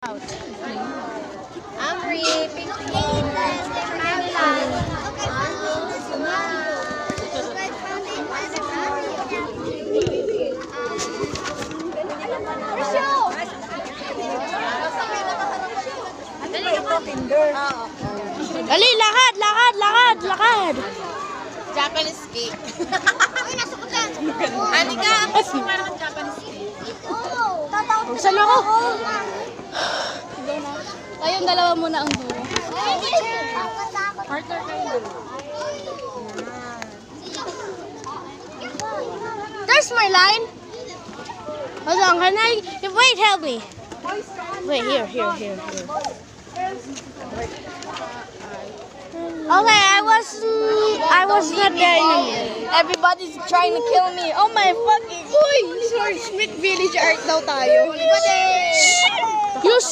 Amri, Pink Dali, lakad! Japanese cake. Anika, ang gusto mo ng Japanese cake. Saan ako? Kayong dalawa muna ang dulo. Partner kayo. There's my line. Hold on, can I? Wait, help me. Wait, here. Okay, I was not there in a minute. Everybody's trying to kill me. Oh my fucking. Uy, sorry, Smith Village Art daw tayo. You